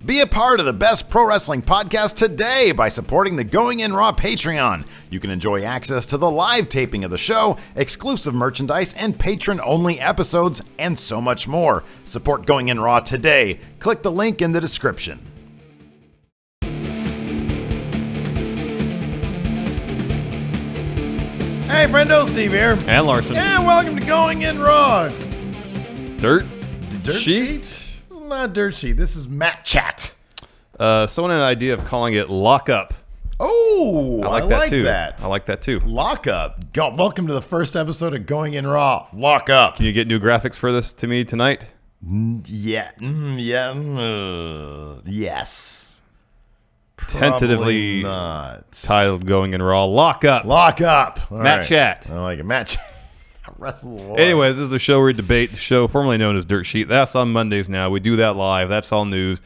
Be a part of the best pro wrestling podcast today by supporting the Going In Raw Patreon. You can enjoy access to the live taping of the show, exclusive merchandise, and patron-only episodes, and so much more. Support Going In Raw today. Click the link in the description. Hey, friendo, Steve here. And Larson. And welcome to Going In Raw. Dirt Sheet? This is not Dirt Sheet. This is Matt Chat. Someone had an idea of calling it Lock Up. Oh, I like that. I like that too. Lock Up. Welcome to the first episode of Going In Raw. Lock Up. Can you get new graphics for this to me tonight? Yes. Tentatively not. titled Going In Raw. Lock Up. Lock Up. All Matt right. Chat. I like it. Matt Chat. Anyways, this is the show where we debate the show formerly known as Dirt Sheet. That's on Mondays now. We do that live. That's all news.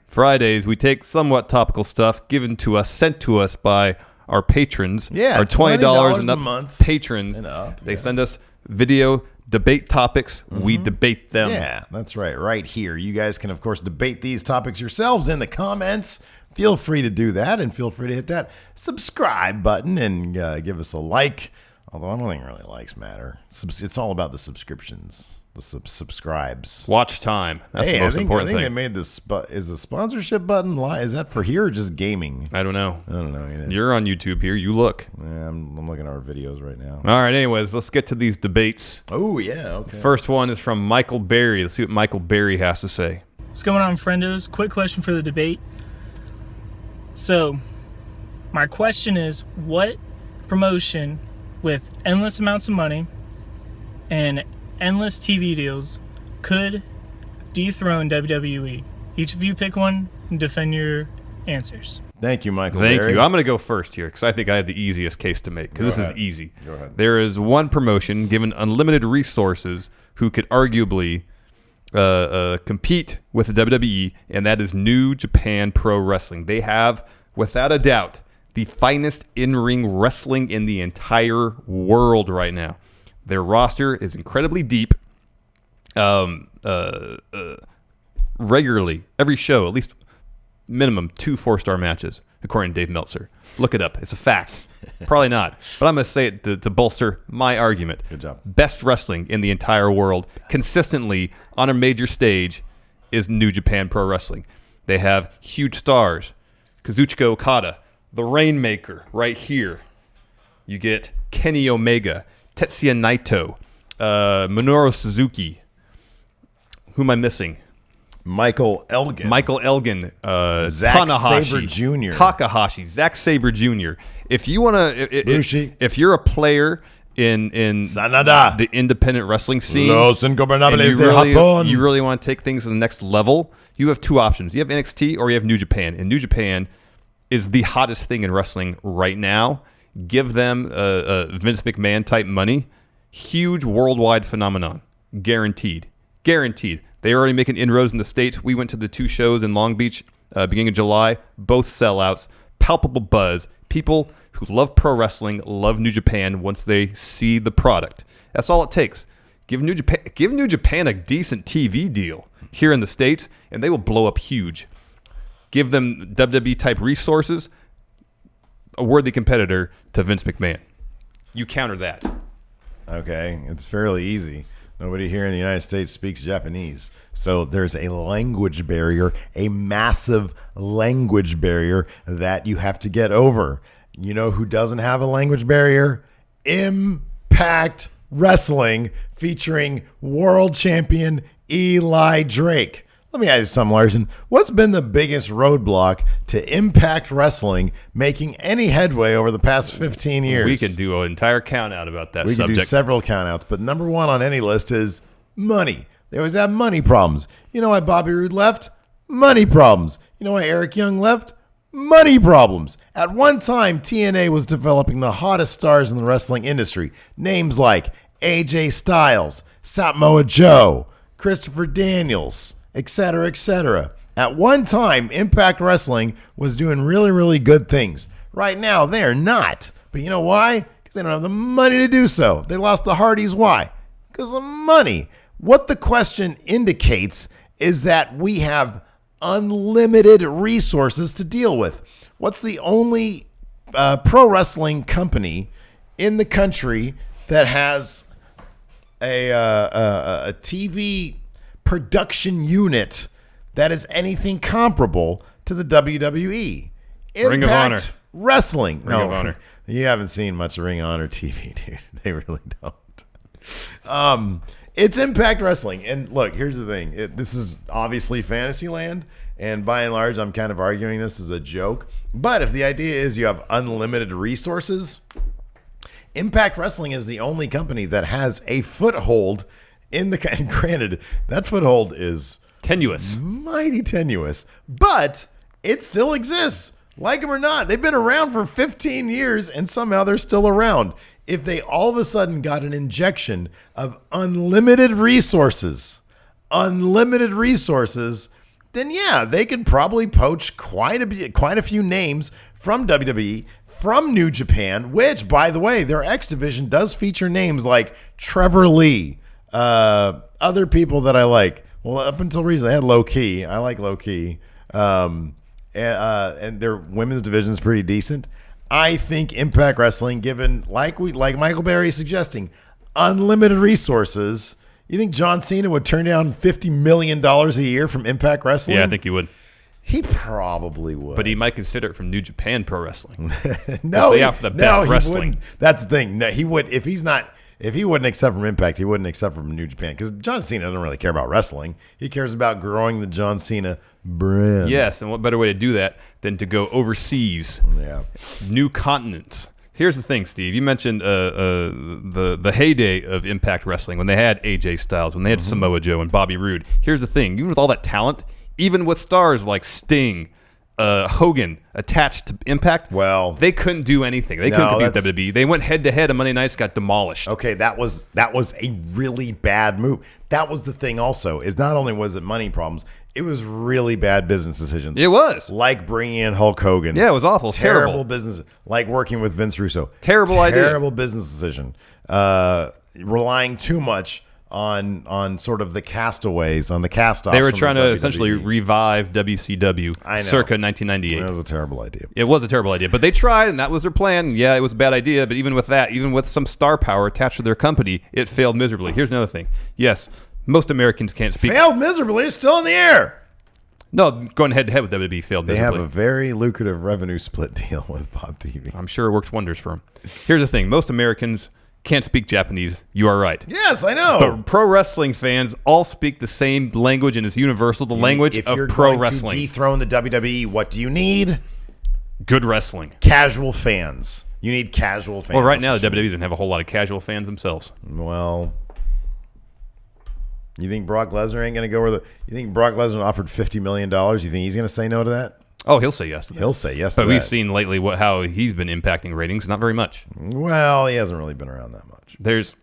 Fridays, we take somewhat topical stuff given to us, sent to us by our patrons. Yeah, our $20 and a up month patrons. and up, They yeah. send us video debate topics. We debate them. Yeah, that's right. Right here. You guys can, of course, debate these topics yourselves in the comments. Feel free to do that, and feel free to hit that subscribe button and give us a like. Although I don't think really likes matter. It's all about the subscriptions, the subscribes. Watch time. That's the most important I think thing. they made this. Is the sponsorship button live? Is that for here or just gaming? I don't know. I don't know either. You're on YouTube here. You look. Yeah, I'm looking at our videos right now. All right. Anyways, let's get to these debates. Oh yeah. Okay. First one is from Michael Berry. Let's see what Michael Berry has to say. What's going on, friendos? Quick question for the debate. So, my question is, what promotion with endless amounts of money and endless TV deals could dethrone WWE? Each of you pick one and defend your answers. Thank you, Michael. Thank Berry. you. I'm going to go first here because I think I have the easiest case to make because this ahead. is easy. Go ahead. There is one promotion given unlimited resources who could arguably compete with the WWE, and that is New Japan Pro Wrestling. They have, without a doubt, the finest in-ring wrestling in the entire world right now. Their roster is incredibly deep. Regularly, every show, at least minimum 2 4-star matches, according to Dave Meltzer. Look it up. It's a fact. Probably not. But I'm going to say it to bolster my argument. Good job. Best wrestling in the entire world, consistently on a major stage, is New Japan Pro Wrestling. They have huge stars. Kazuchika Okada, the Rainmaker, right here. You get Kenny Omega, Tetsuya Naito, Minoru Suzuki. Who am I missing? Michael Elgin. Zack Tanahashi. Sabre Jr. Takahashi, Zack Sabre Jr. If you want to, Bushi. if you're a player in Sanada. the independent wrestling scene, Los Ingobernables and de Japón. you really want to take things to the next level, you have 2 options. You have NXT or you have New Japan. And New Japan is the hottest thing in wrestling right now. Give them Vince McMahon type money. Huge worldwide phenomenon. Guaranteed. They're already making inroads in the States. We went to the 2 shows in Long Beach beginning of July. Both sellouts. Palpable buzz. People who love pro wrestling love New Japan once they see the product. That's all it takes. Give New Japan a decent TV deal here in the States, and they will blow up huge. Give them WWE-type resources, a worthy competitor to Vince McMahon. You counter that. Okay, it's fairly easy. Nobody here in the United States speaks Japanese. So there's a language barrier, a massive language barrier that you have to get over. You know who doesn't have a language barrier? Impact Wrestling, featuring world champion Eli Drake. Let me ask you something, Larson. What's been the biggest roadblock to Impact Wrestling making any headway over the past 15 years? We can do an entire count out about that We subject. can do several countouts, but number 1 on any list is money. They always have money problems. You know why Bobby Roode left? Money problems. You know why Eric Young left? Money problems. At one time, TNA was developing the hottest stars in the wrestling industry. Names like AJ Styles, Samoa Joe, Christopher Daniels, etc., etc. At one time, Impact Wrestling was doing really, really good things. Right now, they're not. But you know why? Because they don't have the money to do so. They lost the Hardys. Why? Because of money. What the question indicates is that we have unlimited resources to deal with. What's the only pro wrestling company in the country that has a TV production unit that is anything comparable to the WWE? Ring of Honor. Wrestling. Ring of Honor. You haven't seen much Ring of Honor TV, dude. They really don't. It's Impact Wrestling. And look, here's the thing. This is obviously Fantasyland, and by and large, I'm kind of arguing this as a joke. But if the idea is you have unlimited resources, Impact Wrestling is the only company that has a foothold in the... And granted, that foothold is... Tenuous. Mighty tenuous. But it still exists. Like them or not, they've been around for 15 years, and somehow they're still around. If they all of a sudden got an injection of unlimited resources, then yeah, they could probably poach quite a few names from WWE, from New Japan, which, by the way, their X division does feature names like Trevor Lee, other people that I like. Well, up until recently, I had Low Key. I like Low Key. And their women's division is pretty decent. I think Impact Wrestling, given like Michael Berry is suggesting, unlimited resources. You think John Cena would turn down $50 million a year from Impact Wrestling? Yeah, I think he would. He probably would. But he might consider it from New Japan Pro Wrestling. No, they have the best wrestling. Wouldn't. That's the thing. No, he would. If he wouldn't accept from Impact, he wouldn't accept from New Japan, because John Cena doesn't really care about wrestling. He cares about growing the John Cena brand. Yes, and what better way to do that than to go overseas? Yeah. New continents. Here's the thing, Steve. You mentioned the heyday of Impact Wrestling, when they had AJ Styles, when they had Samoa Joe and Bobby Roode. Here's the thing. Even with all that talent, even with stars like Sting, Hogan attached to Impact, well, they couldn't do anything. They couldn't compete with WWE. They went head-to-head on Monday nights, got demolished. Okay, that was a really bad move. That was the thing also, is not only was it money problems, it was really bad business decisions. It was. Like bringing in Hulk Hogan. Yeah, it was awful. Terrible business. Like working with Vince Russo. Terrible idea. Terrible business decision. Relying too much on sort of the castaways, on the cast-offs. They were trying to WWE. essentially revive WCW circa 1998. That was a terrible idea. It was a terrible idea, but they tried, and that was their plan. Yeah, it was a bad idea, but even with that, even with some star power attached to their company, it failed miserably. Here's another thing. Yes, most Americans can't speak. Failed miserably? It's still in the air. No, going head-to-head with WWE failed miserably. They have a very lucrative revenue split deal with Pop TV. I'm sure it works wonders for them. Here's the thing. Most Americans can't speak Japanese. You are right. Yes, I know. But pro wrestling fans all speak the same language, and it's universal, the language of pro wrestling. If you're going to dethrone the WWE, what do you need? Good wrestling. Casual fans. You need casual fans. Well, right now, the WWE doesn't have a whole lot of casual fans themselves. Well, you think Brock Lesnar ain't going to go where you think Brock Lesnar offered $50 million? You think he's going to say no to that? Oh, he'll say yes to that. He'll say yes to that. But we've seen lately how he's been impacting ratings. Not very much. Well, he hasn't really been around that much. There's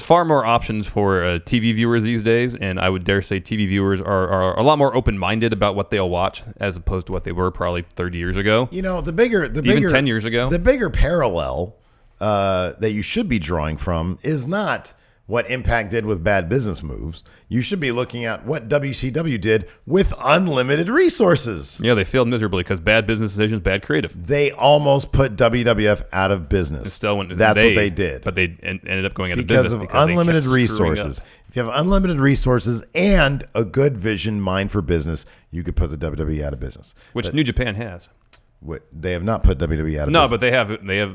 far more options for TV viewers these days, and I would dare say TV viewers are a lot more open-minded about what they'll watch as opposed to what they were probably 30 years ago. You know, the bigger, even 10 years ago. The bigger parallel that you should be drawing from is not what Impact did with bad business moves. You should be looking at what WCW did with unlimited resources. Yeah, they failed miserably because bad business decisions, bad creative. They almost put WWF out of business. It still went, That's what they did. But they ended up going out of because business of unlimited resources. If you have unlimited resources and a good vision, mind for business, you could put the WWE out of business. Which New Japan has. They have not put WWE out of business. No, but they have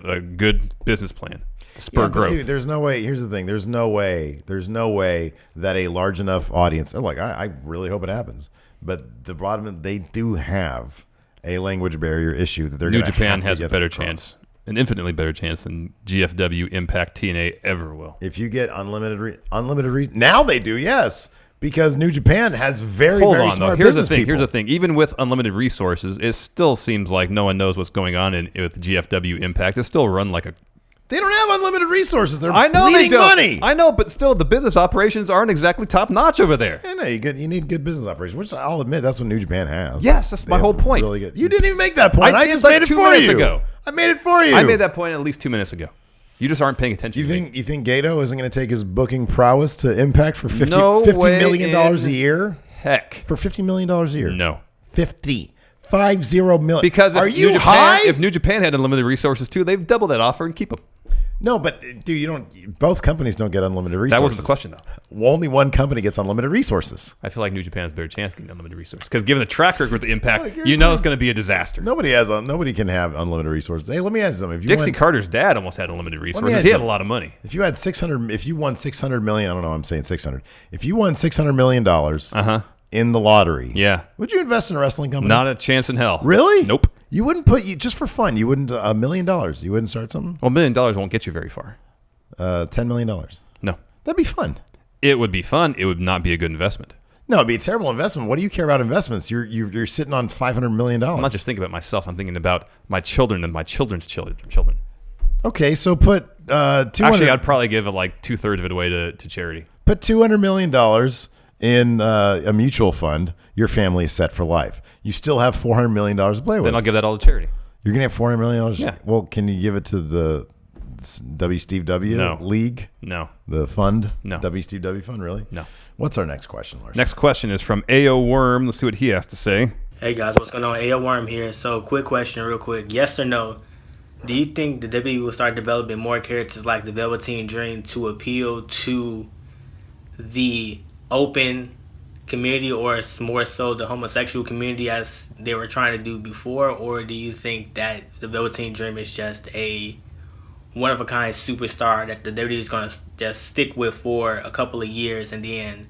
a good business plan. Spur growth. Dude, there's no way. Here's the thing. There's no way that a large enough audience. Like, I really hope it happens. But the bottom, they do have a language barrier issue that they're going to have to get New Japan has a better across. chance, an infinitely better chance than GFW, Impact, TNA ever will. If you get unlimited, now they do, yes. Because New Japan has very smart business people. Here's the thing. Even with unlimited resources, it still seems like no one knows what's going on with GFW, Impact. It's still run like a... They don't have unlimited resources. They're I know bleeding they don't. money. I know, but still, the business operations aren't exactly top notch over there. I know you need good business operations, which I'll admit that's what New Japan has. Yes, that's my whole point. Really good. You didn't even make that point. I just made it 2 for minutes you. ago. I made it for you. I made that point at least 2 minutes ago. You just aren't paying attention. You think Gato isn't going to take his booking prowess to Impact for $50 million a year? heck? For $50 million a year? No. 50 million. Because are if you New high? Japan, if New Japan had unlimited resources too, they'd double that offer and keep them. No, but dude, you don't. Both companies don't get unlimited resources. That wasn't the question, though. Well, only one company gets unlimited resources. I feel like New Japan has a better chance of getting unlimited resources because given the track record with the Impact, here's you know it's going to be a disaster. Nobody can have unlimited resources. Hey, let me ask you something. If you Dixie won, Carter's dad almost had unlimited resources. ask He had you a lot of money. if you had 600, if you won 600 million, I don't know. I'm saying 600. If you won $600 million in the lottery, Yeah. would you invest in a wrestling company? Not a chance in hell. Really? Nope. You wouldn't put just for fun. You wouldn't $1 million. You wouldn't start something. Well, $1 million won't get you very far. $10 million. No. That'd be fun. It would be fun. It would not be a good investment. No, it'd be a terrible investment. What do you care about investments? You're sitting on $500 million. I'm not just thinking about myself. I'm thinking about my children and my children's children. Okay, so put 200. Actually, I'd probably give like 2/3 of it away to charity. Put $200 million in a mutual fund. Your family is set for life. You still have $400 million to play with. Then I'll give that all to charity. You're gonna have $400 million. Yeah. Well, can you give it to the W Steve W No. League? No. The fund? No. W Steve W fund? Really? No. What's our next question, Larson? Next question is from AO Worm. Let's see what he has to say. Hey guys, what's going on? AO Worm here. So, quick question, real quick. Yes or no? Do you think the WWE will start developing more characters like the Velveteen Dream to appeal to the open community, or more so the homosexual community as they were trying to do before? Or do you think that the Velveteen Dream is just a one-of-a-kind superstar that the WWE is going to just stick with for a couple of years and then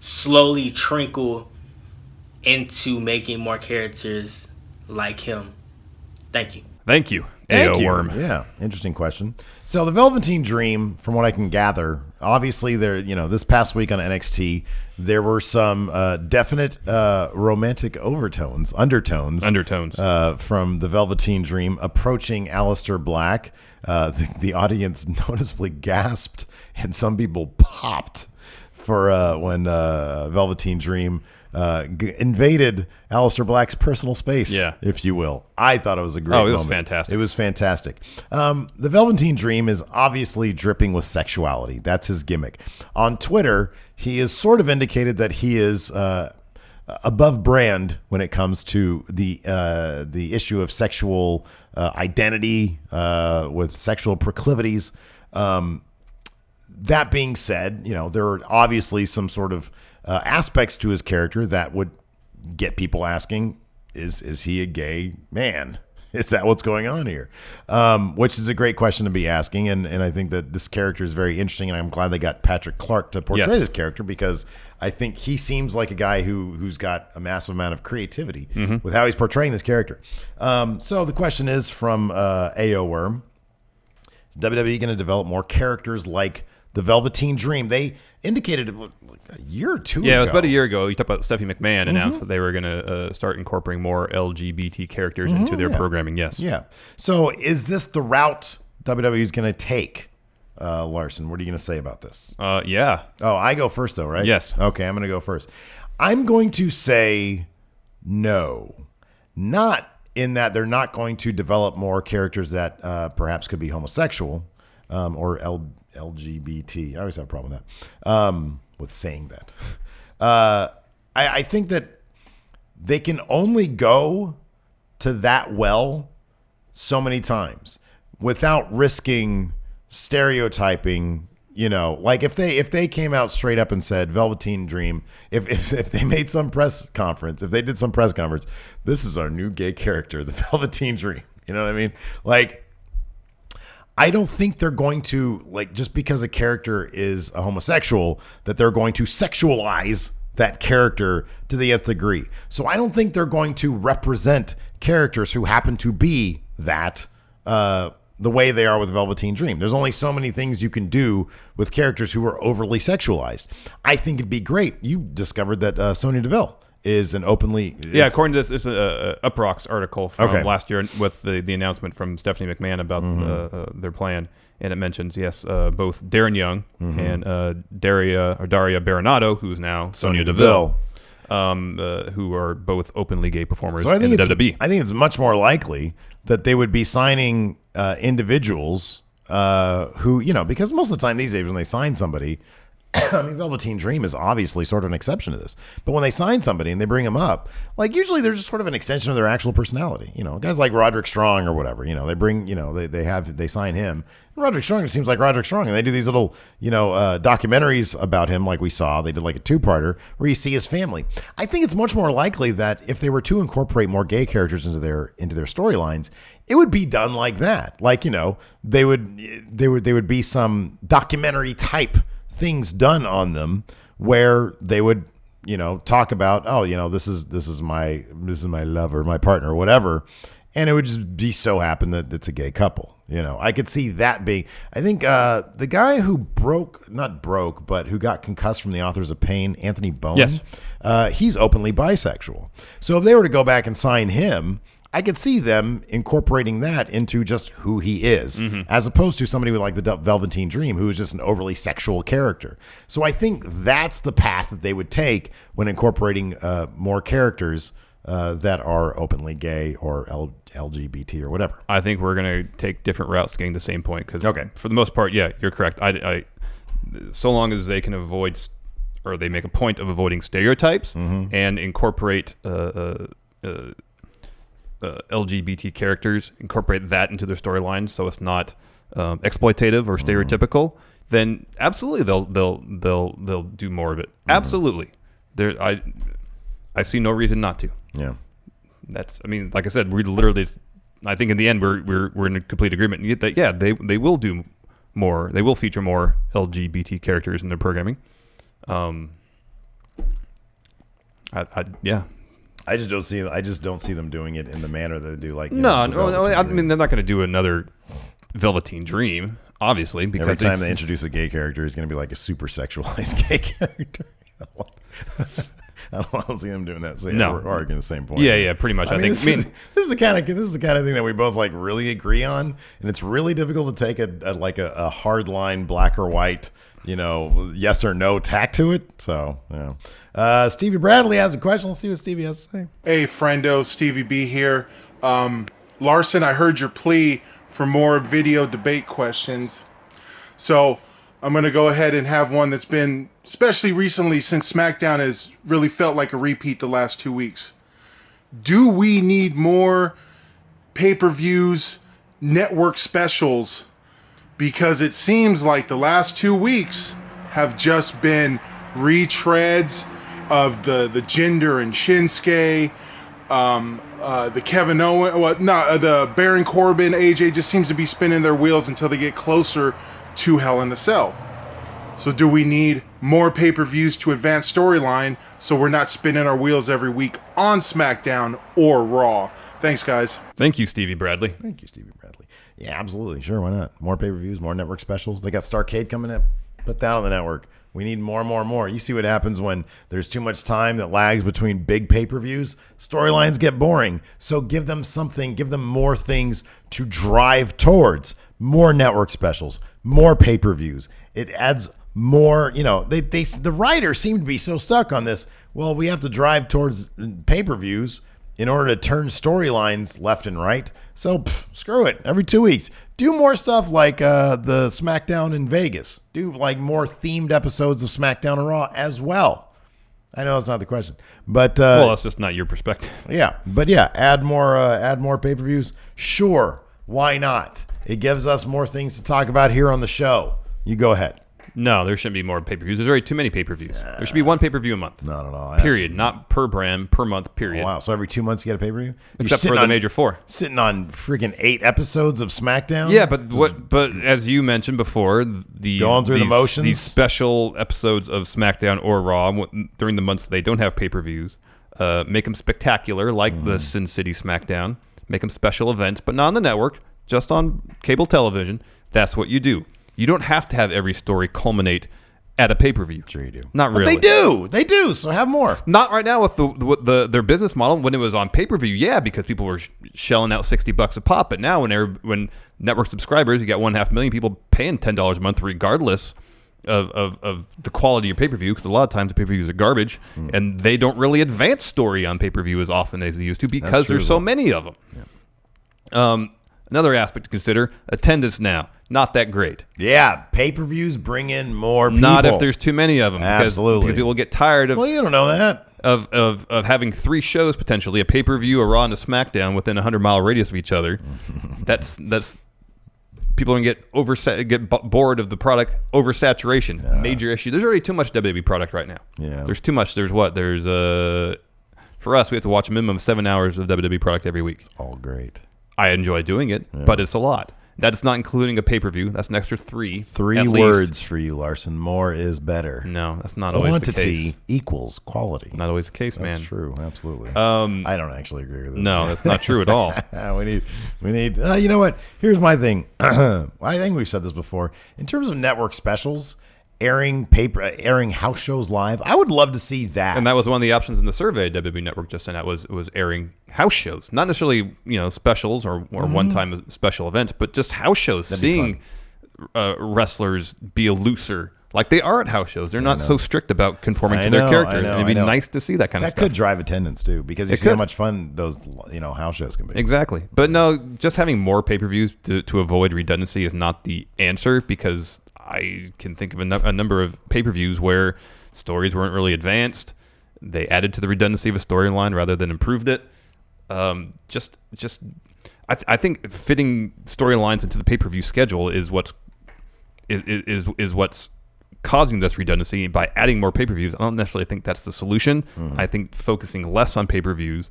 slowly trickle into making more characters like him? Thank you. Thank you, Thank AO you. Worm. Yeah, interesting question. So the Velveteen Dream, from what I can gather, obviously this past week on NXT, there were some definite romantic undertones from the Velveteen Dream approaching Aleister Black. The audience noticeably gasped, and some people popped for when Velveteen Dream invaded Aleister Black's personal space, if you will. I thought it was a great moment. It was fantastic. It was fantastic. The Velveteen Dream is obviously dripping with sexuality. That's his gimmick. On Twitter, he has sort of indicated that he is above brand when it comes to the issue of sexual identity with sexual proclivities. That being said, there are obviously some sort of aspects to his character that would get people asking, is he a gay man? Is that what's going on here? Which is a great question to be asking. And I think that this character is very interesting. And I'm glad they got Patrick Clark to portray this character, because I think he seems like a guy who's got a massive amount of creativity with how he's portraying this character. So the question is from AO Worm, is WWE going to develop more characters like the Velveteen Dream? They indicated a year or two ago. Yeah, it was about a year ago. You talked about Stephanie McMahon announced that they were going to start incorporating more LGBT characters into their programming. Yes. Yeah. So is this the route WWE is going to take, Larson? What are you going to say about this? Yeah. Oh, I go first though, right? Yes. Okay, I'm going to go first. I'm going to say no. Not in that they're not going to develop more characters that perhaps could be homosexual or LGBT. I always have a problem with that, with saying that. I think that they can only go to that well so many times without risking stereotyping. Like if they came out straight up and said Velveteen Dream, if they made some press conference, if they did some press conference, this is our new gay character, the Velveteen Dream. You know what I mean? Like, I don't think they're going to, just because a character is a homosexual, that they're going to sexualize that character to the nth degree. So I don't think they're going to represent characters who happen to be that the way they are with Velveteen Dream. There's only so many things you can do with characters who are overly sexualized. I think it'd be great. You discovered that Sonya Deville is an openly... According to this, it's a Uproxx article from last year with the announcement from Stephanie McMahon about their plan. And it mentions, both Darren Young and Daria Baronato, who's now Sonya Deville, who are both openly gay performers in the WWE. I think it's much more likely that they would be signing individuals who, because most of the time these days when they sign somebody, I mean, Velveteen Dream is obviously sort of an exception to this. But when they sign somebody and they bring them up, like usually they're just sort of an extension of their actual personality. You know, guys like Roderick Strong or whatever. You know, they bring, you know, they sign him. And Roderick Strong just seems like Roderick Strong, and they do these little, you know, documentaries about him, like we saw. They did like a 2-parter where you see his family. I think it's much more likely that if they were to incorporate more gay characters into their storylines, it would be done like that. Like, you know, they would be some documentary type things done on them where they would, you know, talk about, oh, you know, this is my lover, my partner, or whatever, and it would just be so happen that it's a gay couple. You know, I could see that being. I think the guy who who got concussed from the Authors of Pain, Anthony Bowen, yes, he's openly bisexual. So if they were to go back and sign him, I could see them incorporating that into just who he is, as opposed to somebody with like the Velveteen Dream, who is just an overly sexual character. So I think that's the path that they would take when incorporating more characters that are openly gay or LGBT or whatever. I think we're going to take different routes getting the same point. Because okay, for the most part, yeah, you're correct. I so long as they can avoid, or they make a point of avoiding stereotypes and incorporate LGBT characters, incorporate that into their storyline, so it's not exploitative or stereotypical. Then absolutely they'll do more of it. Absolutely, I see no reason not to. Yeah, that's. I mean, like I said, we literally. I think in the end we're in a complete agreement that yeah they will do more. They will feature more LGBT characters in their programming. Yeah. I just don't see them doing it in the manner that they do. Like no. I mean, they're not going to do another Velveteen Dream, obviously, because every time they introduce a gay character, he's going to be like a super sexualized gay character. I don't see them doing that. So yeah, no, we're arguing the same point. Yeah, pretty much. I think this is the kind of thing that we both like really agree on, and it's really difficult to take a hard line, black or white, you know, yes or no tack to it. So yeah. Stevie Bradley has a question. Let's see what Stevie has to say. Hey, friendo, Stevie B here. Larson, I heard your plea for more video debate questions. So I'm going to go ahead and have one that's been, especially recently since SmackDown has really felt like a repeat the last 2 weeks. Do we need more pay-per-views, network specials? Because it seems like the last 2 weeks have just been retreads of the Jinder and Shinsuke, the Kevin Owen, the Baron Corbin, AJ just seems to be spinning their wheels until they get closer to Hell in a Cell. So do we need more pay-per-views to advance storyline so we're not spinning our wheels every week on SmackDown or Raw? Thanks, guys. Thank you, Stevie Bradley. Thank you, Stevie Bradley. Yeah, absolutely. Sure, why not? More pay-per-views, more network specials. They got Starrcade coming up. Put that on the network. We need more. You see what happens when there's too much time that lags between big pay-per-views. Storylines get boring. So give them something. Give them more things to drive towards. More network specials. More pay-per-views. It adds more, you know, the writers seem to be so stuck on this. Well, we have to drive towards pay-per-views in order to turn storylines left and right. So screw it. Every 2 weeks, do more stuff like the SmackDown in Vegas. Do like more themed episodes of SmackDown and Raw as well. I know that's not the question, but well, that's just not your perspective. Yeah, but yeah, add more pay-per-views. Sure, why not? It gives us more things to talk about here on the show. You go ahead. No, there shouldn't be more pay-per-views. There's already too many pay-per-views. There should be one pay-per-view a month. Not at all. Period. Not per brand, per month, period. Oh, wow. So every 2 months you get a pay-per-view? Except for the major four. Sitting on freaking 8 episodes of SmackDown? Yeah, but as you mentioned before, going through the motions? These special episodes of SmackDown or Raw during the months they don't have pay-per-views, make them spectacular, like the Sin City SmackDown. Make them special events, but not on the network, just on cable television. That's what you do. You don't have to have every story culminate at a pay-per-view. Sure you do. Not really. But they do. So have more. Not right now with their business model. When it was on pay-per-view, yeah, because people were shelling out $60 a pop. But now when network subscribers, you got 1.5 million people paying $10 a month, regardless of the quality of pay-per-view, because a lot of times the pay-per-views are garbage, and they don't really advance story on pay-per-view as often as they used to because there's so many of them. Yeah. Another aspect to consider, attendance now. Not that great. Yeah, pay-per-views bring in more people. Not if there's too many of them. Absolutely. Because people get tired of Well, you don't know that. of having 3 shows potentially, a pay-per-view, a Raw, and a SmackDown within a 100-mile radius of each other. that's people are going to get bored of the product. Oversaturation, major issue. There's already too much WWE product right now. Yeah. There's too much. There's for us, we have to watch a minimum of 7 hours of WWE product every week. It's all great. I enjoy doing it, but it's a lot. That's not including a pay-per-view. That's an extra 3. 3 words for you, Larson. More is better. No, that's not always the case. Quantity equals quality. Not always the case, man. That's true. Absolutely. I don't actually agree with it. No, that's not true at all. we need. You know what? Here's my thing. I think we've said this before. In terms of network specials, airing house shows live, I would love to see that. And that was one of the options in the survey WWE Network just sent out was airing house shows, not necessarily specials or one-time special events, but just house shows. Seeing wrestlers be looser like they are at house shows. They're not so strict about conforming to their character. And it'd be nice to see that kind of stuff. That could drive attendance too, because you see how much fun those house shows can be. Exactly. But no, just having more pay-per-views to avoid redundancy is not the answer, because I can think of a number of pay-per-views where stories weren't really advanced. They added to the redundancy of a storyline rather than improved it. I think fitting storylines into the pay-per-view schedule is what's causing this redundancy. By adding more pay-per-views, I don't necessarily think that's the solution. I think focusing less on pay-per-views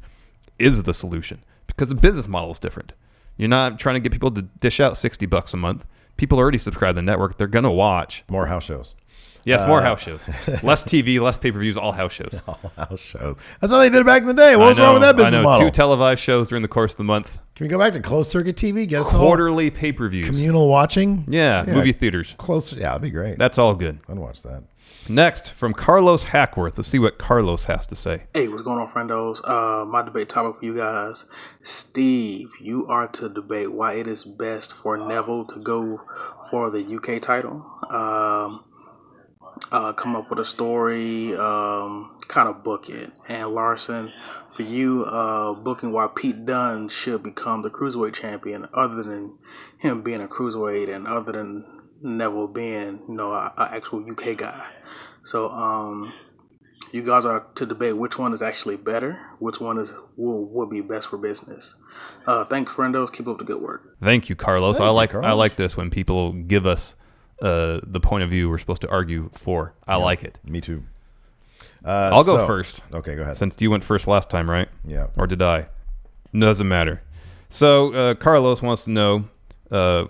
is the solution, because the business model is different. You're not trying to get people to dish out $60 a month. People already subscribe to the network. They're going to watch. More house shows. Yes, more house shows. Less TV, less pay-per-views, all house shows. All house shows. That's how they did it back in the day. What's wrong with that business model? 2 televised shows during the course of the month. Can we go back to closed circuit TV? Get us quarterly pay-per-views. Communal watching? Yeah, movie theaters. Close. Yeah, that'd be great. That's all good. I'd watch that. Next, from Carlos Hackworth. Let's see what Carlos has to say. Hey, what's going on, friendos? My debate topic for you guys. Steve, you are to debate why it is best for Neville to go for the UK title. Come up with a story, kind of book it. And Larson, for you, booking why Pete Dunn should become the Cruiserweight champion, other than him being a Cruiserweight and other than Neville being, an actual UK guy. So, you guys are to debate which one is actually better, which one will be best for business. Thanks, friendos. Keep up the good work. Thank you, Carlos. Carlos. I like this when people give us the point of view we're supposed to argue for. I like it. Me too. I'll go first. Okay, go ahead. Since you went first last time, right? Yeah. Or did I? Doesn't matter. So Carlos wants to know,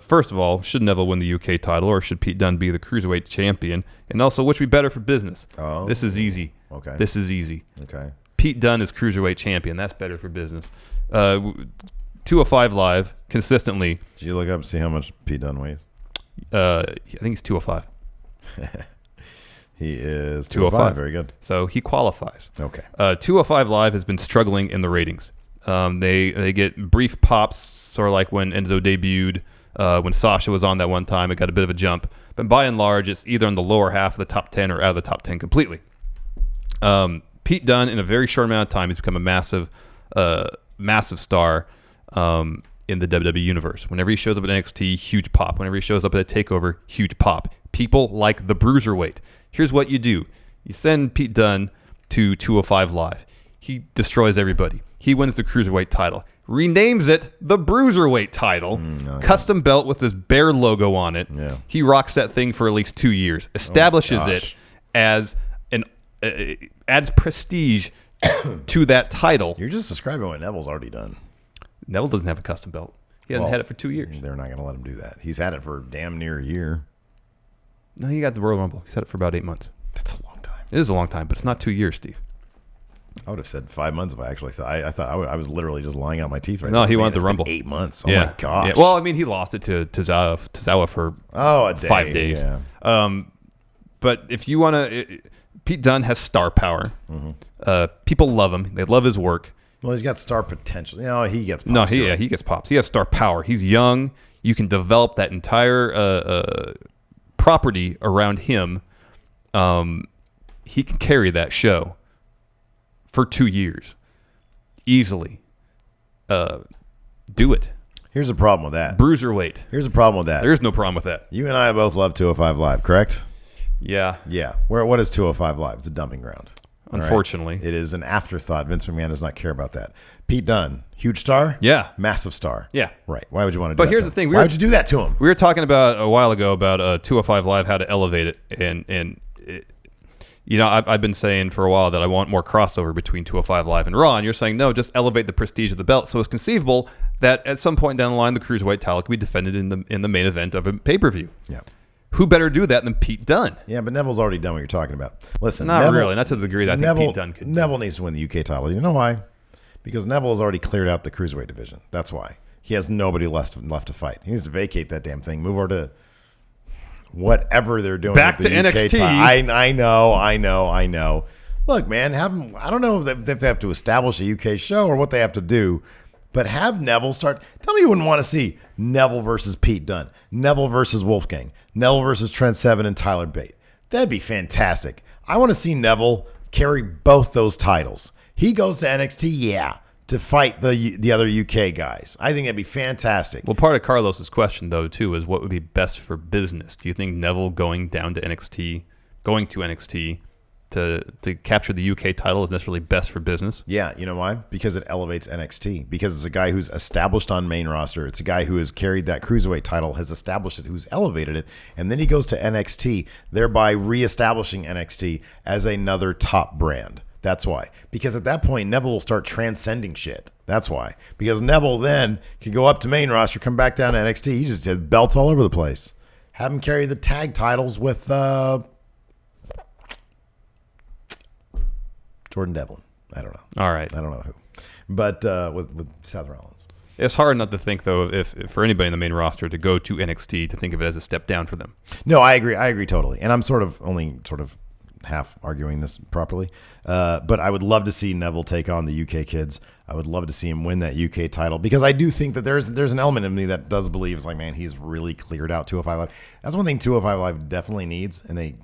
first of all, should Neville win the UK title, or should Pete Dunne be the Cruiserweight champion? And also, which would be better for business? Oh. This is easy. Okay. This is easy. Okay. Pete Dunne is Cruiserweight champion. That's better for business. 205 Live, consistently. Did you look up and see how much Pete Dunne weighs? I think he's 205. He is 205. Very good. So he qualifies. Okay. 205 Live has been struggling in the ratings. They get brief pops, sort of like when Enzo debuted, when Sasha was on that one time. It got a bit of a jump. But by and large, it's either in the lower half of the top 10 or out of the top 10 completely. Pete Dunne, in a very short amount of time, he's become a massive star in the WWE universe. Whenever he shows up at NXT, huge pop. Whenever he shows up at a TakeOver, huge pop. People like the Bruiserweight. Here's what you do. You send Pete Dunne to 205 Live. He destroys everybody. He wins the Cruiserweight title. Renames it the Bruiserweight title. Custom belt with this bear logo on it. Yeah. He rocks that thing for at least 2 years. Establishes it as adds prestige to that title. You're just describing what Neville's already done. Neville doesn't have a custom belt. He hasn't had it for 2 years. They're not going to let him do that. He's had it for damn near a year. No, he got the Royal Rumble. He's had it for about 8 months. That's a long time. It is a long time, but it's not 2 years, Steve. I would have said 5 months if I actually thought. I thought I was literally just lying out my teeth right No, there. he Man, wanted the it's Rumble. been 8 months. Oh Yeah. my gosh. Yeah. Well, I mean, he lost it to Tozawa for a day. 5 days. Yeah. But if you want to, Pete Dunne has star power. People love him. They love his work. Well, he's got star potential. He gets pops. No, he gets pops. He has star power. He's young. You can develop that entire property around him. He can carry that show for 2 years easily. Do it. Here's the problem with that. Bruiserweight. Here's the problem with that. There's no problem with that. You and I both love 205 Live, correct? Yeah. Yeah. What is 205 Live? It's a dumping ground. All Unfortunately. right? It is an afterthought. Vince McMahon does not care about that. Pete Dunne, huge star? Yeah. Massive star. Yeah. Right. Why would you want to do But that here's to the him? thing. Why would you do that to him? We were talking about a while ago about 205 Live, how to elevate it. And I've been saying for a while that I want more crossover between 205 Live and Raw. And you're saying, no, just elevate the prestige of the belt. So it's conceivable that at some point down the line, the Cruiserweight title could be defended in the main event of a pay-per-view. Yeah. Who better do that than Pete Dunne? Yeah, but Neville's already done what you're talking about. Listen, Not really. Not to the degree that I think Pete Dunne could. Neville needs to win the UK title. You know why? Because Neville has already cleared out the Cruiserweight division. That's why. He has nobody left to fight. He needs to vacate that damn thing. Move over to whatever they're doing. Back with the to UK NXT. I know. Look, man, I don't know if they have to establish a UK show or what they have to do, but have Neville start. Tell me you wouldn't want to see Neville versus Pete Dunne, Neville versus Wolfgang, Neville versus Trent Seven and Tyler Bate. That'd be fantastic. I want to see Neville carry both those titles. He goes to NXT, to fight the other UK guys. I think that'd be fantastic. Well, part of Carlos's question, though, too, is what would be best for business? Do you think Neville going to NXT to capture the UK title is necessarily best for business? Yeah, you know why? Because it elevates NXT. Because it's a guy who's established on main roster. It's a guy who has carried that Cruiserweight title, has established it, who's elevated it, and then he goes to NXT, thereby reestablishing NXT as another top brand. That's why. Because at that point, Neville will start transcending shit. That's why. Because Neville then can go up to main roster, come back down to NXT. He just has belts all over the place. Have him carry the tag titles with Jordan Devlin. I don't know. All right. I don't know who. But with Seth Rollins. It's hard not to think, though, if for anybody in the main roster to go to NXT, to think of it as a step down for them. No, I agree totally. And I'm only half arguing this properly. But I would love to see Neville take on the UK kids. I would love to see him win that UK title because I do think that there's an element of me that does believe it's like, man, he's really cleared out 205 Live. That's one thing 205 Live definitely needs, and they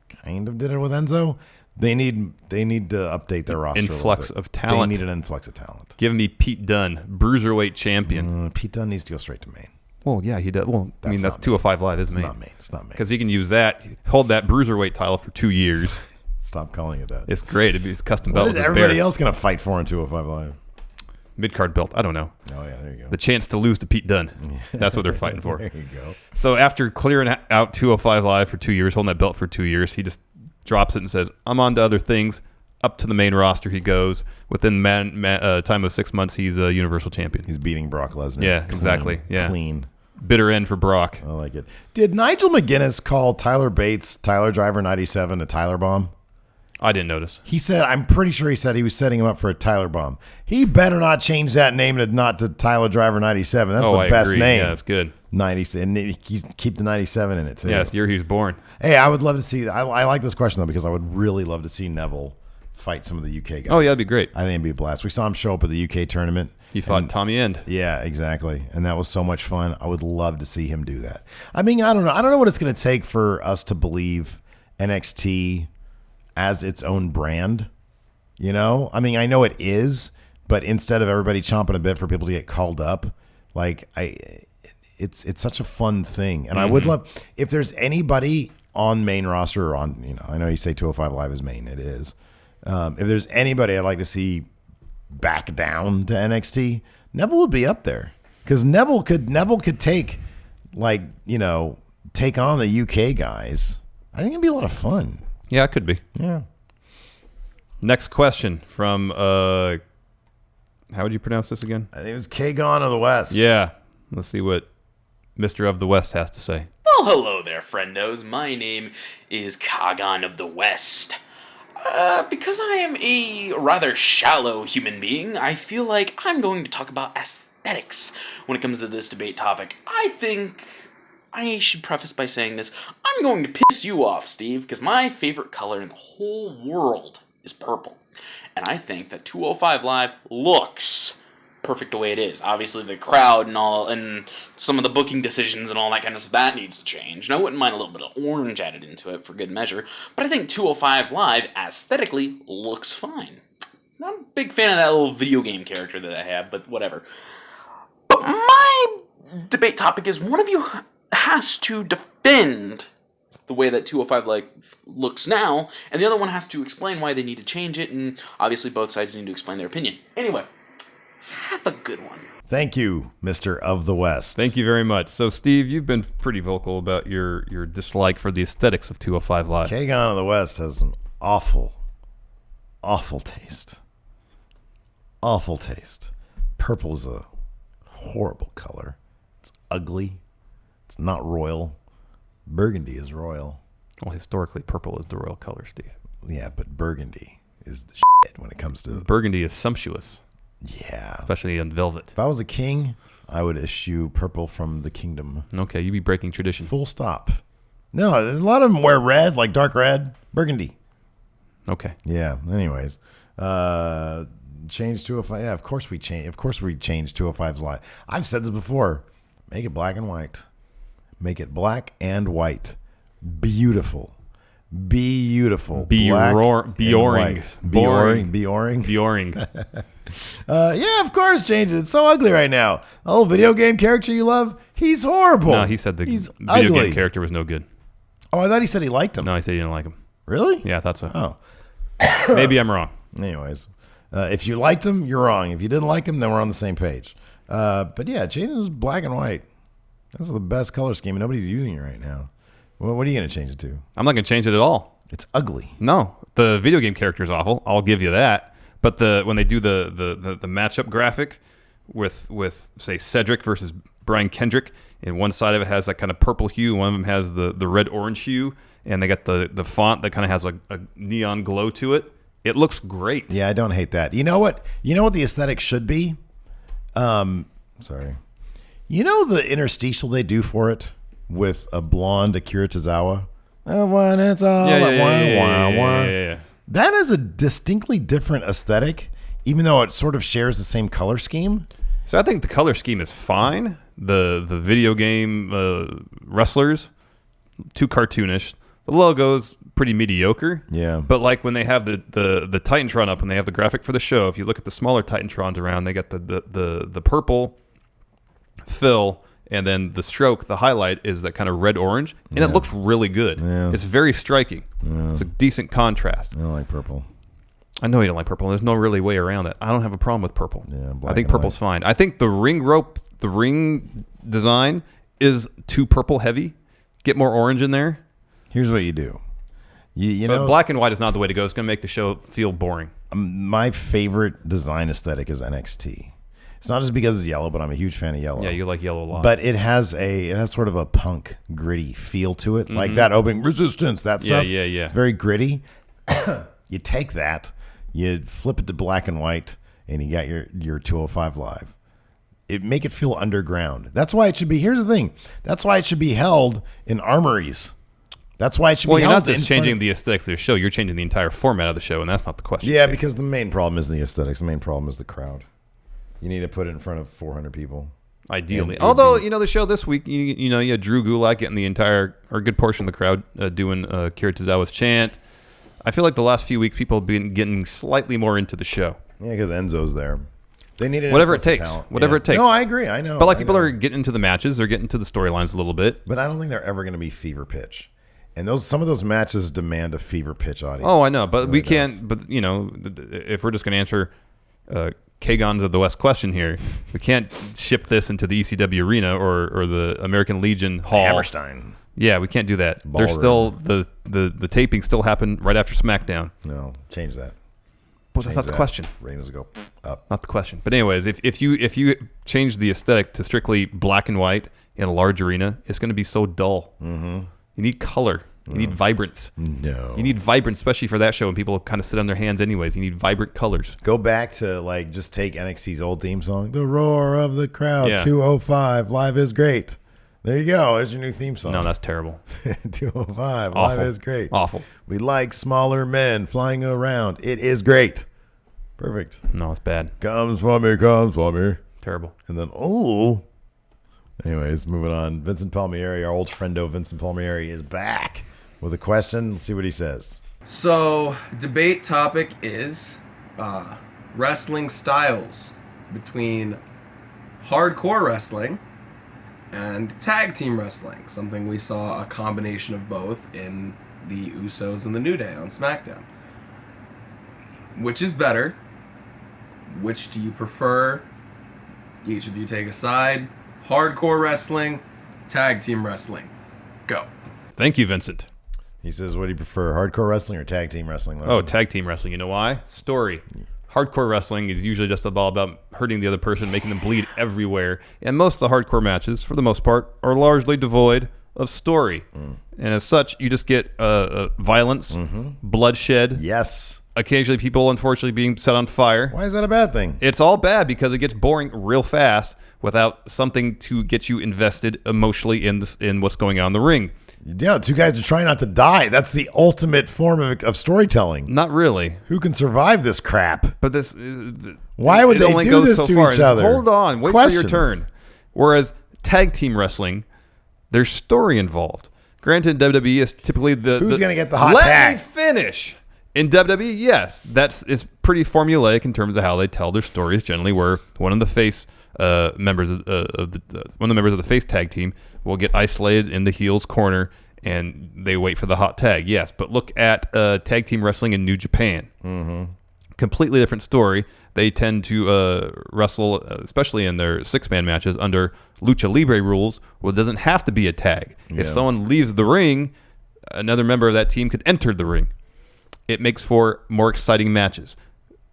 kind of did it with Enzo. They need to update their roster. Influx of talent. They need an influx of talent. Give me Pete Dunne, Bruiserweight champion. Pete Dunne needs to go straight to main. Well, yeah, he does. Well, that's 205 Live is main. It's not main. Because he can use that, hold that Bruiserweight title for 2 years. Stop calling it that. It's great. It'd be his custom belt. What is everybody else going to fight for in 205 Live? Mid-card belt. I don't know. Oh, yeah, there you go. The chance to lose to Pete Dunne. That's what they're fighting for. There you go. So after clearing out 205 Live for 2 years, holding that belt for 2 years, he just drops it and says, I'm on to other things. Up to the main roster he goes. Within time of 6 months, he's a Universal Champion. He's beating Brock Lesnar. Yeah, exactly. Yeah. Clean. Bitter end for Brock. I like it. Did Nigel McGuinness call Tyler Bates, Tyler Driver 97, a Tyler bomb? I didn't notice. He said, I'm pretty sure he said he was setting him up for a Tyler bomb. He better not change that name to Tyler Driver 97. That's the best name. Yeah, that's good. 97. And keep the 97 in it, too. Yeah, it's the year he was born. Hey, I would love to see, I like this question, though, because I would really love to see Neville fight some of the UK guys. Oh, yeah, that'd be great. I think it'd be a blast. We saw him show up at the UK tournament. He fought Tommy End. Yeah, exactly. And that was so much fun. I would love to see him do that. I mean, I don't know. I don't know what it's going to take for us to believe NXT as its own brand. You know? I mean, I know it is, but instead of everybody chomping a bit for people to get called up, like it's such a fun thing. And I would love if there's anybody on main roster or on, you know, I know you say 205 Live is main, it is. If there's anybody I'd like to see back down to NXT, Neville would be up there because Neville could take, like, you know, take on the UK guys. I think it'd be a lot of fun. Yeah, it could be. Yeah. Next question from how would you pronounce this again? I think it was Kagon of the West. Yeah. Let's see what Mr. of the West has to say. Well, hello there, friendos. My name is Kagan of the West. Because I am a rather shallow human being, I feel like I'm going to talk about aesthetics when it comes to this debate topic. I think I should preface by saying this. I'm going to piss you off, Steve, because my favorite color in the whole world is purple. And I think that 205 Live looks perfect the way it is. Obviously, the crowd and all, and some of the booking decisions and all that kind of stuff, that needs to change. And I wouldn't mind a little bit of orange added into it for good measure. But I think 205 Live, aesthetically, looks fine. Not a big fan of that little video game character that I have, but whatever. But my debate topic is one of you has to defend the way that 205 looks now, and the other one has to explain why they need to change it, and obviously both sides need to explain their opinion. Anyway, have a good one. Thank you, Mr. of the West. Thank you very much. So, Steve, you've been pretty vocal about your dislike for the aesthetics of 205 Live. Kagan of the West has an awful taste. Awful taste. Purple is a horrible color. It's ugly. It's not royal. Burgundy is royal. Well, historically, purple is the royal color, Steve. Yeah, but burgundy is the shit when it comes to... Burgundy is sumptuous. Yeah. Especially in velvet. If I was a king, I would issue purple from the kingdom. Okay, you'd be breaking tradition. Full stop. No, a lot of them wear red, like dark red. Burgundy. Okay. Yeah, anyways. Change 205. Yeah, of course we change 205's light. I've said this before. Make it black and white. Make it black and white. Beautiful. Beautiful. Bioring. Yeah, of course, change it. It's so ugly right now. The whole video game character you love, he's horrible. No, he said he's video ugly. game character was no good. Oh, I thought he said he liked him. No, he said he didn't like him. Really? Yeah, I thought so. Oh. Maybe I'm wrong. Anyways, if you liked him, you're wrong. If you didn't like him, then we're on the same page. But yeah, change is black and white. This is the best color scheme, and nobody's using it right now. Well, what are you going to change it to? I'm not going to change it at all. It's ugly. No, the video game character is awful. I'll give you that. But when they do the matchup graphic with say Cedric versus Brian Kendrick, and one side of it has that kind of purple hue, one of them has the red orange hue, and they got the font that kind of has a neon glow to it. It looks great. Yeah, I don't hate that. You know what? You know what the aesthetic should be? Sorry. You know the interstitial they do for it with a blonde Akira Tozawa? Yeah. That is a distinctly different aesthetic, even though it sort of shares the same color scheme. So I think the color scheme is fine. The video game wrestlers, too cartoonish. The logo's pretty mediocre. Yeah. But like when they have the Titantron up and they have the graphic for the show, if you look at the smaller Titantrons around, they got the purple fill, and then the stroke, the highlight is that kind of red orange, and it looks really good. Yeah. It's very striking. Yeah. It's a decent contrast. I don't like purple. I know you don't like purple. There's no really way around it. I don't have a problem with purple. Yeah, I think purple's fine. I think the ring design is too purple heavy. Get more orange in there. Here's what you do. You but know, black and white is not the way to go. It's going to make the show feel boring. My favorite design aesthetic is NXT. It's not just because it's yellow, but I'm a huge fan of yellow. Yeah, you like yellow a lot. But it has sort of a punk, gritty feel to it. Like that opening resistance, that stuff. Yeah. It's very gritty. You take that, you flip it to black and white, and you got your 205 Live. Make it feel underground. That's why it should be. Here's the thing. That's why it should be held in armories. That's why it should be held. Well, you're not just changing the aesthetics of the show. You're changing the entire format of the show, and that's not the question. Yeah, because the main problem isn't the aesthetics. The main problem is the crowd. You need to put it in front of 400 people. Ideally. Although, the show this week, you had Drew Gulak getting the entire, or a good portion of the crowd doing Akira Tozawa's chant. I feel like the last few weeks, people have been getting slightly more into the show. Yeah, because Enzo's there. They need whatever it takes. Whatever it takes. No, I agree. I know. But people are getting into the matches. They're getting to the storylines a little bit. But I don't think they're ever going to be fever pitch. And some of those matches demand a fever pitch audience. Oh, I know. But really we can't. But, if we're just going to answer Kagan's of the West question here, we can't ship this into the ECW arena or the American Legion Hall. Hammerstein. Yeah, we can't do that. There's still the taping still happened right after SmackDown. No, change that. But that's not the question. Ratings will go up. Not the question. But anyways, if you change the aesthetic to strictly black and white in a large arena, it's going to be so dull. Mm-hmm. You need color. You need vibrance. No. You need vibrance, especially for that show when people kind of sit on their hands anyways. You need vibrant colors. Go back to just take NXT's old theme song, The Roar of the Crowd, Yeah. 205, Live is Great. There you go. There's your new theme song. No, that's terrible. 205, Awful. Live is Great. Awful. We like smaller men flying around. It is great. Perfect. No, it's bad. Comes for me. Terrible. And then, anyways, moving on. Vincent Palmieri, our old friendo Vincent Palmieri, is back with a question. Let's see what he says. So, debate topic is wrestling styles between hardcore wrestling and tag team wrestling, something we saw a combination of both in the Usos and the New Day on SmackDown. Which is better? Which do you prefer? Each of you take a side. Hardcore wrestling, tag team wrestling. Go. Thank you, Vincent. He says, what do you prefer, hardcore wrestling or tag team wrestling? Oh, tag team wrestling. You know why? Story. Hardcore wrestling is usually just all about hurting the other person, making them bleed everywhere. And most of the hardcore matches, for the most part, are largely devoid of story. And as such, you just get violence, bloodshed. Yes. Occasionally people, unfortunately, being set on fire. Why is that a bad thing? It's all bad because it gets boring real fast without something to get you invested emotionally in what's going on in the ring. Yeah, two guys are trying not to die. That's the ultimate form of storytelling. Not really. Who can survive this crap? But this... Why would they do this to each other? Hold on. Wait for your turn. Whereas tag team wrestling, there's story involved. Granted, WWE is typically who's going to get the hot tag? Let me finish. In WWE, yes, it's pretty formulaic in terms of how they tell their stories. Generally, where one of the face members of the face tag team will get isolated in the heel's corner, and they wait for the hot tag. Yes, but look at tag team wrestling in New Japan. Completely different story. They tend to wrestle, especially in their 6-man matches, under lucha libre rules. Well, it doesn't have to be a tag. If someone leaves the ring, another member of that team could enter the ring. It makes for more exciting matches,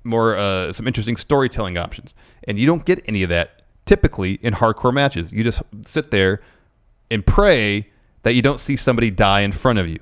more some interesting storytelling options. And you don't get any of that typically in hardcore matches. You just sit there and pray that you don't see somebody die in front of you.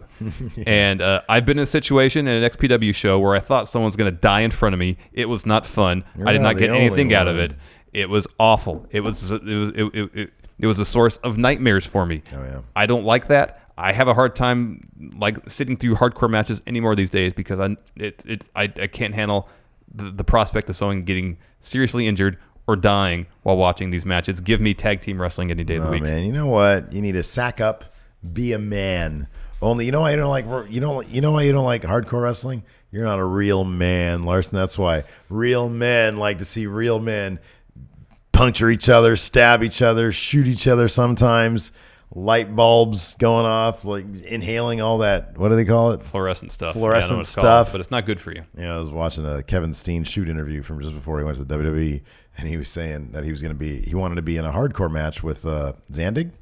And I've been in a situation in an XPW show where I thought someone was going to die in front of me. It was not fun. I did not get anything out of it. It was awful. It was a source of nightmares for me. Oh, yeah. I don't like that. I have a hard time like sitting through hardcore matches anymore these days because I can't handle the prospect of someone getting seriously injured or dying while watching these matches. Give me tag team wrestling any day of the week. Man, you know what? You need to sack up, be a man. Only, you know why you don't like why you don't like hardcore wrestling? You're not a real man, Larson. That's why. Real men like to see real men puncture each other, stab each other, shoot each other sometimes. Light bulbs going off, like inhaling all that. What do they call it? Fluorescent stuff. Fluorescent stuff. But it's not good for you. I was watching a Kevin Steen shoot interview from just before he went to the WWE, and he was saying that he wanted to be in a hardcore match with Zandig,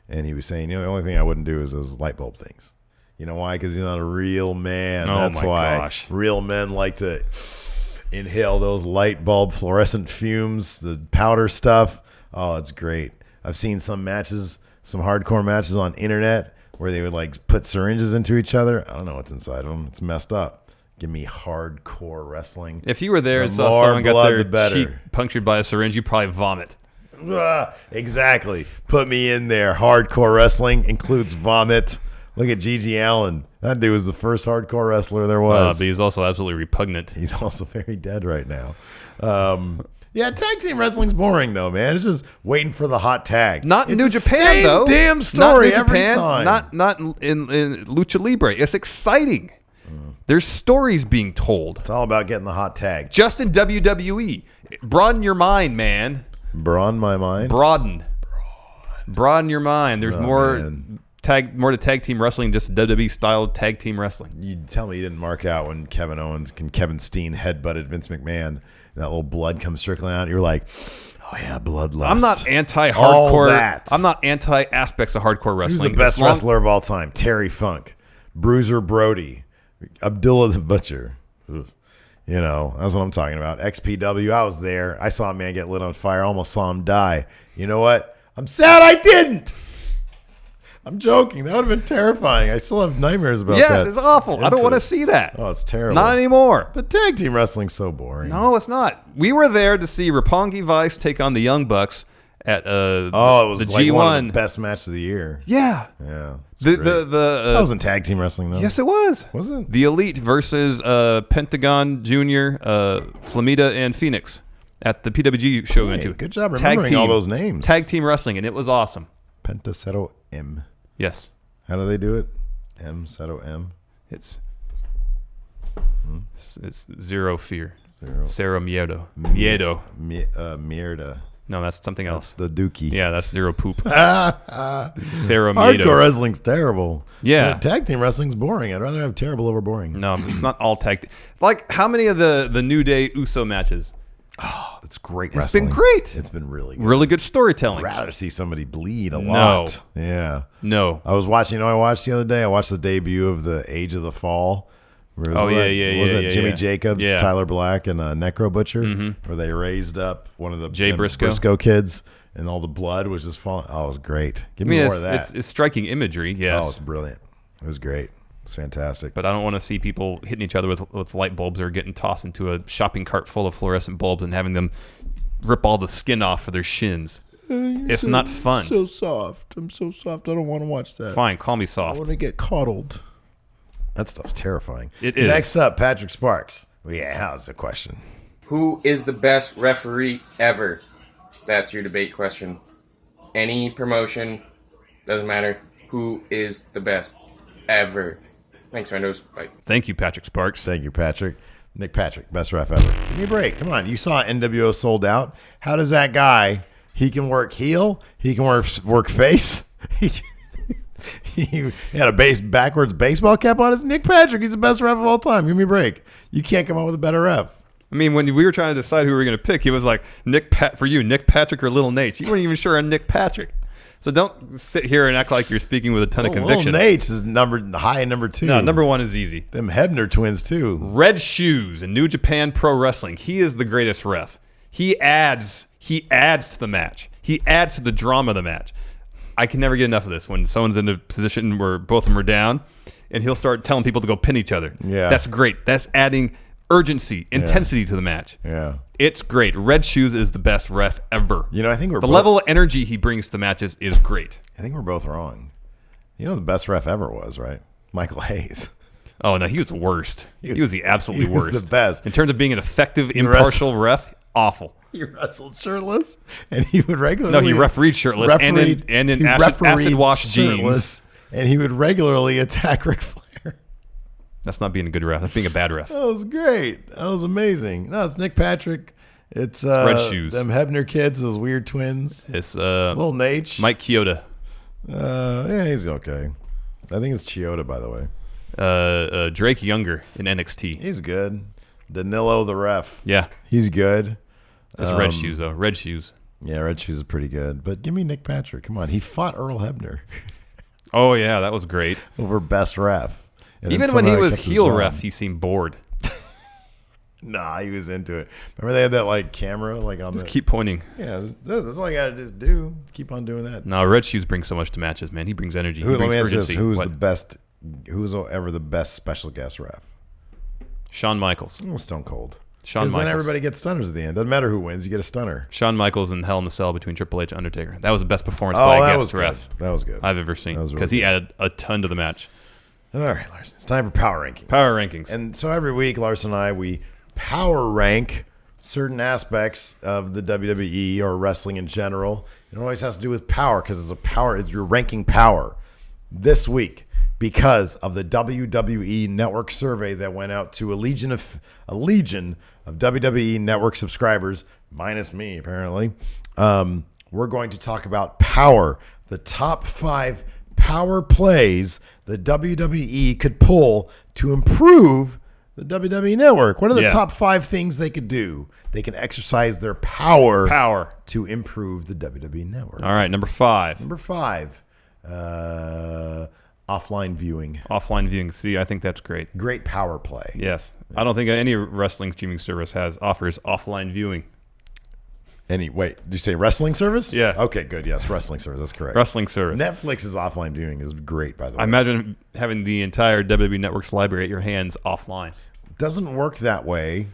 and he was saying, the only thing I wouldn't do is those light bulb things. You know why? Because he's not a real man. That's why. Gosh. Real men like to inhale those light bulb fluorescent fumes, the powder stuff. Oh, it's great. I've seen some hardcore matches on internet where they would like put syringes into each other. I don't know what's inside of them. It's messed up. Give me hardcore wrestling. If you were there and saw someone got their cheek punctured by a syringe, you'd probably vomit. Exactly. Put me in there. Hardcore wrestling includes vomit. Look at Gigi Allen. That dude was the first hardcore wrestler there was. But he's also absolutely repugnant. He's also very dead right now. Yeah, tag team wrestling's boring though, man. It's just waiting for the hot tag. Not in New Japan though. Damn story every Japan, time. Not in Lucha Libre. It's exciting. There's stories being told. It's all about getting the hot tag. Just in WWE. Broaden your mind, man. Broaden my mind. Broaden your mind. There's more to tag team wrestling, just WWE style tag team wrestling. You tell me you didn't mark out when Kevin Owens and Kevin Steen headbutted Vince McMahon. That little blood comes trickling out. You're like, oh yeah, bloodlust. I'm not anti-hardcore. That. I'm not anti-aspects of hardcore wrestling. Who's the best wrestler of all time? Terry Funk, Bruiser Brody, Abdullah the Butcher. Ugh. That's what I'm talking about. XPW, I was there. I saw a man get lit on fire. I almost saw him die. You know what? I'm sad I didn't. I'm joking. That would have been terrifying. I still have nightmares about that. Yes, it's awful. I don't want to see that. Oh, it's terrible. Not anymore. But tag team wrestling's so boring. No, it's not. We were there to see Roppongi Vice take on the Young Bucks at it was the like G1. One of the best matches of the year. Yeah. Yeah. That wasn't tag team wrestling though. Yes, it was. Was it? The Elite versus Pentagon Jr., Flamita, and Phoenix at the PWG show we went to. Good job remembering all those names. Tag team wrestling, and it was awesome. Pentacero M. Yes. How do they do it? Seto M. It's zero fear. Cero miedo. Miedo. Mierda. No, that's something else. The Dookie. Yeah, that's Zero Poop. Sarah Hardcore Miedo. wrestling's terrible. Yeah. But tag team wrestling's boring. I'd rather have terrible over boring. No, it's not all tag. Like, how many of the New Day Uso matches? Oh, it's great It's wrestling. been great. It's been really good. Really good storytelling. I'd rather see somebody bleed a No. lot. Yeah. No. I was watching, I watched the other day? I watched the debut of the Age of the Fall. Where it was Was it Jimmy Jacobs, Yeah. Tyler Black, and Necro Butcher? Where they raised up one of the Jay Briscoe. Briscoe kids, and all the blood was just falling. Oh, it was great. Give I me mean, more of that. it's striking imagery, yes. Oh, it's brilliant. It was great. It's fantastic. But I don't want to see people hitting each other with light bulbs or getting tossed into a shopping cart full of fluorescent bulbs and having them rip all the skin off of their shins. It's not fun. So soft. I'm so soft. I don't want to watch that. Fine, call me I soft. want to get coddled. That stuff's terrifying. It is. Next up, Patrick Sparks. Well, yeah, how's the question? Who is the best referee ever? That's your debate question. Any promotion, doesn't matter. Who is the best ever? Thanks, friendos. Bye. Thank you, Patrick Sparks. Thank you, Patrick. Nick Patrick, best ref ever. Give me a break. Come on. You saw NWO Sold Out. How does that guy, he can work heel, he can work face. He had a backwards baseball cap on. It's Nick Patrick. He's the best ref of all time. Give me a break. You can't come up with a better ref. I mean, when we were trying to decide who we were going to pick, he was like, Nick Patrick or Little Nate. You weren't even sure on Nick Patrick. So don't sit here and act like you're speaking with a ton of conviction. Little Nate's is high number 2. No, number 1 is easy. Them Hebner twins, too. Red Shoes in New Japan Pro Wrestling. He is the greatest ref. He adds to the match. He adds to the drama of the match. I can never get enough of this. When someone's in a position where both of them are down, and he'll start telling people to go pin each other. Yeah. That's great. That's adding urgency, intensity to the match. Yeah. It's great. Red Shoes is the best ref ever. You know, I think the level of energy he brings to matches is great. I think we're both wrong. You know the best ref ever was, right? Michael Hayes. Oh, no, he was the worst. He was the absolutely he was worst. the best. In terms of being an effective, impartial ref, awful. He wrestled shirtless, and he would regularly... No, he refereed shirtless and in acid wash jeans. And he would regularly attack Ric Flair. That's not being a good ref. That's being a bad ref. That was great. That was amazing. No, it's Nick Patrick. It's Red Shoes. Them Hebner kids, those weird twins. It's Little Nate. Mike Chioda. Yeah, he's okay. I think it's Chioda, by the way. Drake Younger in NXT. He's good. Danilo the ref. Yeah. He's good. It's Red Shoes, though. Red Shoes. Yeah, Red Shoes is pretty good. But give me Nick Patrick. Come on. He fought Earl Hebner. Oh, yeah. That was great. Over best ref. And even when he was heel ref, he seemed bored. Nah, he was into it. Remember they had that like camera like on Just keep pointing. Yeah, that's all I got to just do. Keep on doing that. No, Red Shoes brings so much to matches, man. He brings energy. He Let brings me ask urgency. this. Who's ever the best special guest ref? Shawn Michaels. Oh, Stone Cold. Shawn Because then Michaels. everybody gets stunners at the end. Doesn't matter who wins, you get a stunner. Shawn Michaels in Hell in the Cell between Triple H and Undertaker. That was the best performance by a guest ref That was good. I've ever seen. That was Because really he added a ton to the match. All right, Larson. It's time for power rankings. Power rankings. And so every week, Larson and I, we power rank certain aspects of the WWE or wrestling in general. It always has to do with power because it's you're ranking power. This week, because of the WWE Network survey that went out to a legion of WWE Network subscribers, minus me apparently, we're going to talk about power, the top 5 power plays the WWE could pull to improve the WWE Network. What are the top 5 things they could do? They can exercise their power to improve the WWE Network. All right, number 5. Number 5, offline viewing. Offline viewing. See, I think that's great. Great power play. Yes. I don't think any wrestling streaming service offers offline viewing. Wait, did you say wrestling service? Yeah. Okay, good. Yes, wrestling service. That's correct. Wrestling service. Netflix's offline viewing is great, by the way. I imagine having the entire WWE Network's library at your hands offline. Doesn't work that way.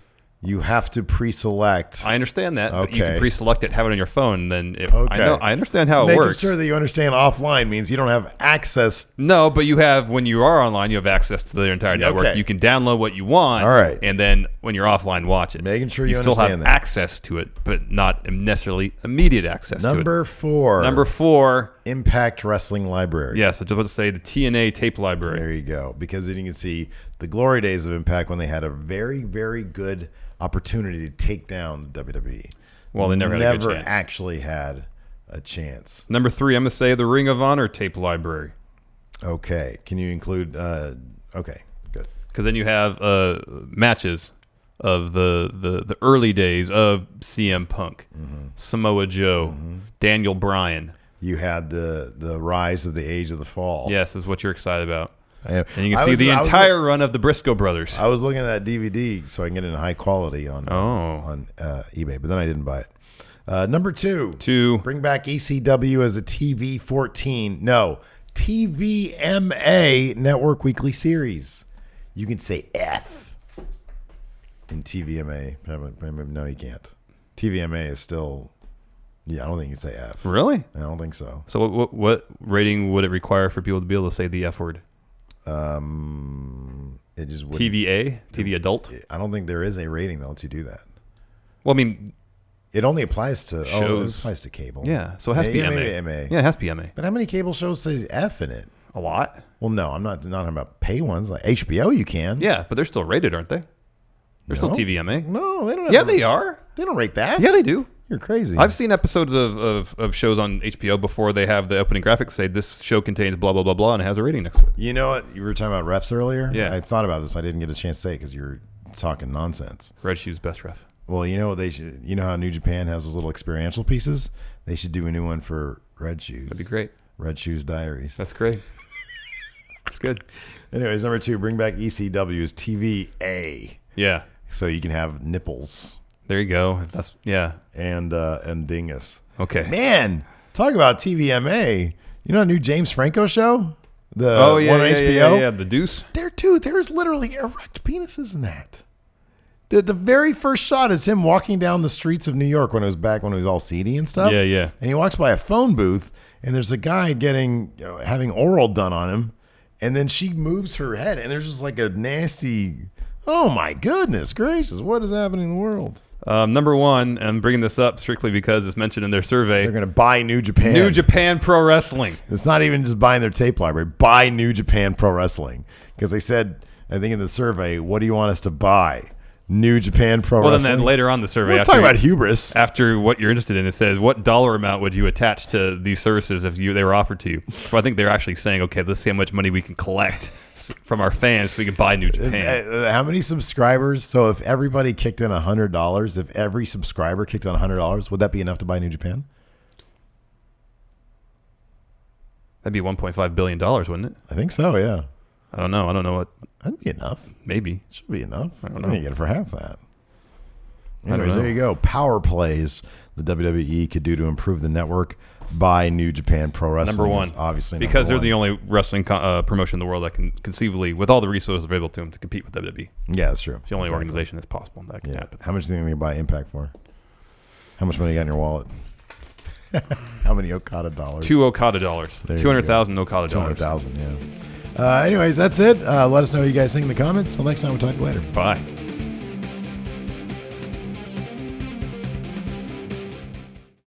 You have to pre-select. I understand that. Okay. But you can pre-select it, have it on your phone. Then Okay. I understand how it Making works. sure that you understand offline means you don't have access. No, but when you are online, you have access to the entire network. Okay. You can download what you want. All right. And then when you're offline, watch it. Making sure you still have understand that. access to it, but not necessarily immediate access to it. Number 4. Number 4. Impact Wrestling Library. Yes, I was about to say the TNA tape library. There you go. Because then you can see the glory days of Impact when they had a very, very good opportunity to take down the WWE. Well, they never had a good chance. actually had a chance. Number 3, I'm going to say the Ring of Honor tape library. Okay. Can you include... okay, good. Because then you have matches of the early days of CM Punk, Samoa Joe, Daniel Bryan. You had the rise of the Age of the Fall. Yes, is what you're excited about. And you can see the entire run of the Briscoe brothers. I was looking at that DVD so I can get it in high quality on eBay, but then I didn't buy it. Number 2, bring back ECW as a TV 14. No, TVMA Network Weekly Series. You can say F in TVMA. No, you can't. TVMA is still... Yeah, I don't think you can say F. Really? I don't think so. So what rating would it require for people to be able to say the F word? It just wouldn't. TVA? TV adult? I don't think there is a rating that lets you do that. Well, I mean... It only applies to... shows. Oh, it applies to cable. Yeah, so it has to be MA. Maybe MA. Yeah, it has to be MA. But how many cable shows says F in it? A lot. Well, no, I'm not talking about pay ones. Like HBO, you can. Yeah, but they're still rated, aren't they? They're still TVMA. No, they don't. Yeah, they are. They don't rate that. Yeah, they do. You're crazy. I've seen episodes of shows on HBO before they have the opening graphics say this show contains blah, blah, blah, blah, and it has a rating next to it. You know what? You were talking about refs earlier? Yeah. I thought about this. I didn't get a chance to say it because you were talking nonsense. Red Shoes best ref. Well, you know what they should. You know how New Japan has those little experiential pieces? They should do a new one for Red Shoes. That'd be great. Red Shoes Diaries. That's great. That's good. Anyways, number 2, bring back ECW's TVA. Yeah. So you can have nipples. There you go. That's and dingus. Okay. Man, talk about TVMA. You know a new James Franco show? The one on HBO? Yeah, the Deuce. There's literally erect penises in that. The very first shot is him walking down the streets of New York when it was all seedy and stuff. Yeah, yeah. And he walks by a phone booth, and there's a guy having oral done on him, and then she moves her head, and there's just like a nasty... Oh my goodness gracious! What is happening in the world? Number 1, I'm bringing this up strictly because it's mentioned in their survey. They're going to buy New Japan. New Japan Pro Wrestling. It's not even just buying their tape library. Buy New Japan Pro Wrestling. Because they said, I think in the survey, what do you want us to buy? New Japan Pro Wrestling? Well, then later on the survey. We're talking about hubris. After what you're interested in, it says, what dollar amount would you attach to these services if they were offered to you? So I think they're actually saying, okay, let's see how much money we can collect from our fans so we can buy New Japan. How many subscribers? So if everybody kicked in $100, if every subscriber kicked in $100, would that be enough to buy New Japan? That'd be $1.5 billion, wouldn't it? I think so, yeah. I don't know what. That'd be enough. Maybe. Should be enough. I don't know. You get it for half that. I Anyways, don't know. there you go. Power plays the WWE could do to improve the network. Buy New Japan Pro Wrestling. Number 1. Is obviously because number they're one. the only wrestling promotion in the world that can conceivably, with all the resources available to them, to compete with WWE. Yeah, that's true. It's the only organization that's possible that can happen. How much do you think they can buy Impact for? How much money you got in your wallet? How many Okada dollars? 2 Okada dollars. 200,000 Okada dollars. 200,000, yeah. Anyways, that's it. Let us know what you guys think in the comments. Till next time, we'll talk later. Bye.